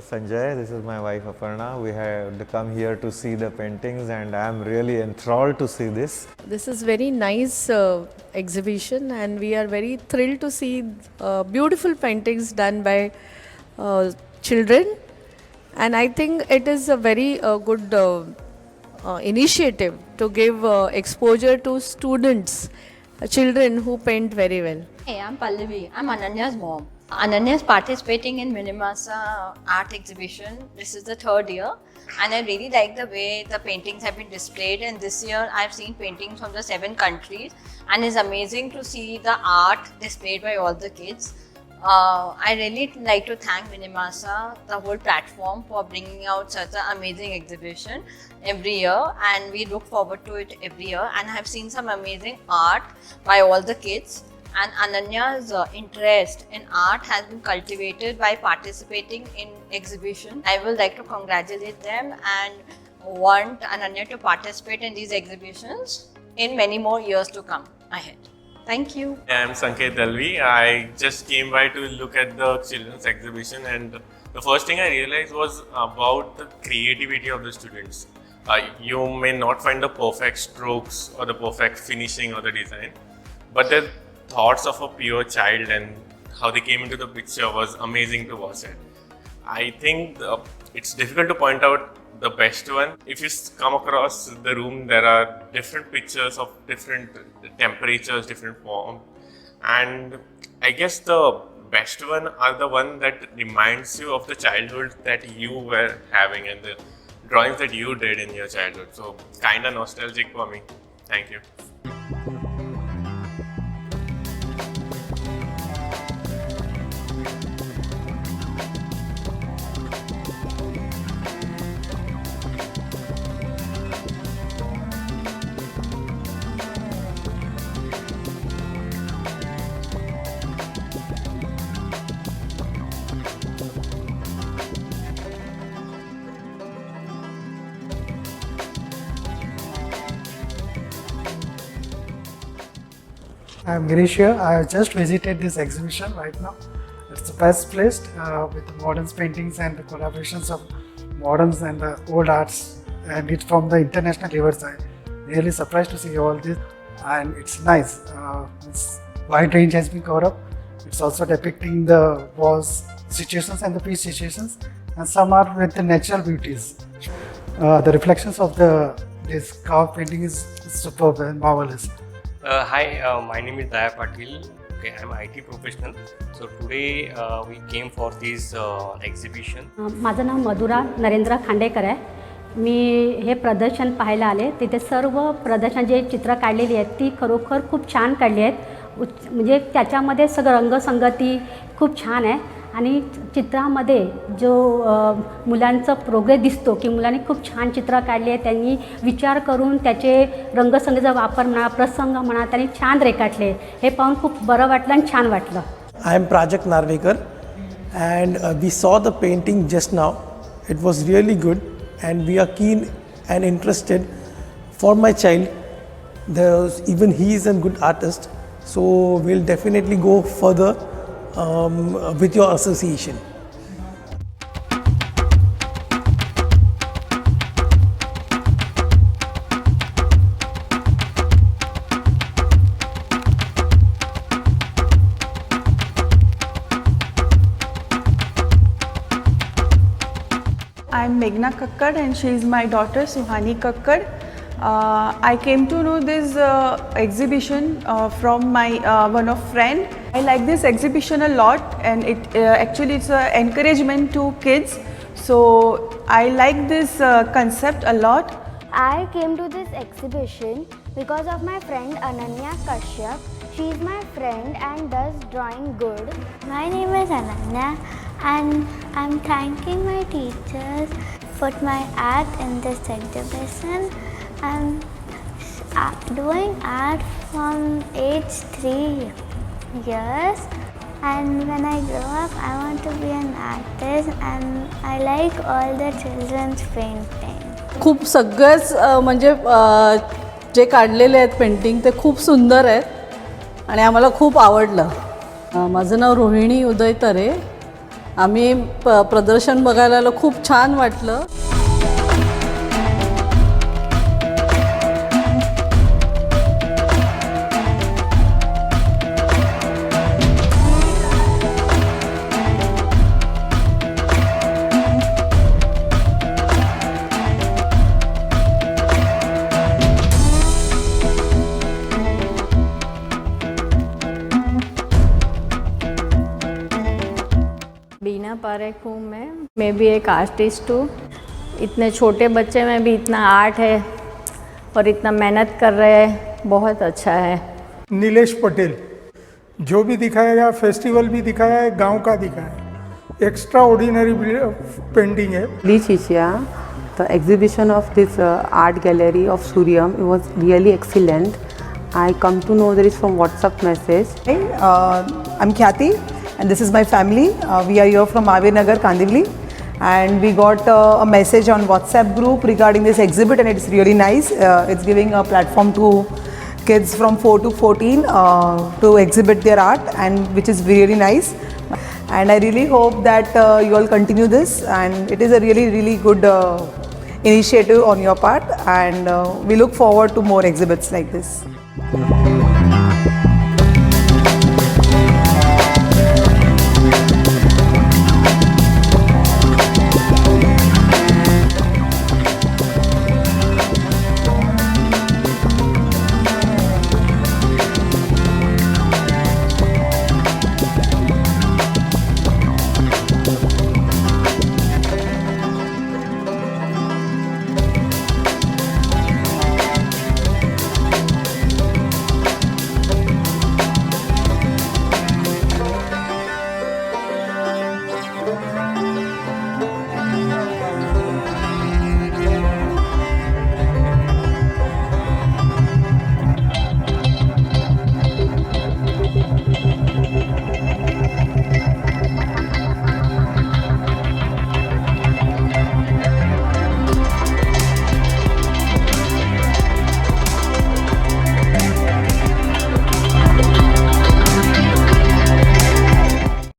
Sanjay. This is my wife Aparna. We had come here to see the paintings and I am really enthralled to see this. This is very nice exhibition and we are very thrilled to see beautiful paintings done by children, and I think it is a very good initiative to give exposure to students, children who paint very well. Hey, I'm Pallavi. I'm Ananya's mom. Ananya is participating in Minimasa art exhibition. This is the third year, and I really like the way the paintings have been displayed. And this year, I've seen paintings from the 7 countries, and it's amazing to see the art displayed by all the kids. I really like to thank Minimasa, the whole platform, for bringing out such an amazing exhibition every year, and we look forward to it every year. And I have seen some amazing art by all the kids. And Ananya's interest in art has been cultivated by participating in exhibition. I would like to congratulate them and want Ananya to participate in these exhibitions in many more years to come ahead. Thank you. I'm Sanket Dalvi. I just came by to look at the children's exhibition, and the first thing I realized was about the creativity of the students. You may not find the perfect strokes or the perfect finishing or the design, but the thoughts of a pure child and how they came into the picture was amazing to watch it. I think it's difficult to point out the best one. If you come across the room, there are different pictures of different temperatures, different form, and I guess the best one are the one that reminds you of the childhood that you were having and the drawings that you did in your childhood. So kind of nostalgic for me. Thank you. I'm Girish here. I have just visited this exhibition right now. It's the best placed with the modern paintings and the collaborations of moderns and the old arts, and it's from the international levels. I'm really surprised to see all this, and it's nice. It's wide range has been covered up. It's also depicting the wars situations and the peace situations, and some are with the natural beauties. The reflections of this carved painting is superb and marvelous. Hi, my name is Daya Patil. Okay, I'm IT professional. So today we came for this exhibition. माझं नाव मधुरा नरेंद्र खांडेकर आहे. मी हे प्रदर्शन पाहायला आले. तिथे सर्व प्रदर्शन जे चित्र काढलेली आहेत ती खरोखर खूप छान काढली आहेत. म्हणजे त्याच्यामध्ये सगळं रंगसंगती खूप छान आहे आणि चित्रामध्ये जो मुलांचा प्रोग्रेस दिसतो की मुलांनी खूप छान चित्र काढली आहे. त्यांनी विचार करून त्याचे रंगसंगतीचा वापर म्हणा, प्रसंग म्हणा, त्यांनी छान रेखाटले. हे पाहून खूप बरं वाटलं आणि छान वाटलं. I am Prajakth Narvekar, and we saw the painting just now. It was really good, and we are keen and interested for my child. Even he is a good artist, so we'll definitely go further with your association. I'm Meghna Kakkad and she is my daughter Suhani Kakkad. I came to know this exhibition from my one of friend. I like this exhibition a lot, and it actually it's an encouragement to kids. So I like this concept a lot. I came to this exhibition because of my friend Ananya Kashyap. She is my friend and does drawing good. My name is Ananya and I'm thanking my teachers for my art in this exhibition. I'm doing art from age 3 years, and when I grow up I want to be an artist and I like all the children's painting. खूप सगळेच म्हणजे जे काढलेले आहेत painting ते खूप सुंदर आहेत आणि आम्हाला खूप आवडलं. माझं नाव रोहिणी उदय तरे आम्ही प्रदर्शन बघायला आलो, खूप छान वाटलं. बीना पारेख हूँ मैं भी एक आर्टिस्ट हूँ. इतने छोटे बच्चे में भी इतना आर्ट है और इतना मेहनत कर रहे हैं, बहुत अच्छा है. नीलेश पटेल, जो भी दिखाया गया फेस्टिवल भी दिखाया है, गांव का दिखाया है, एक्स्ट्रा ऑर्डिनरी पेंटिंग है. Lichichia, the exhibition of this art gallery of Suryam, it was really excellent. I come to know there is from WhatsApp message. Hey, I'm Khyati and this is my family. We are here from Mahavir Nagar, Kandivali, and we got a message on WhatsApp group regarding this exhibit, and it's really nice. It's giving a platform to kids from 4 to 14 to exhibit their art, and which is really nice. And I really hope that you all continue this, and it is a really good initiative on your part, and we look forward to more exhibits like this.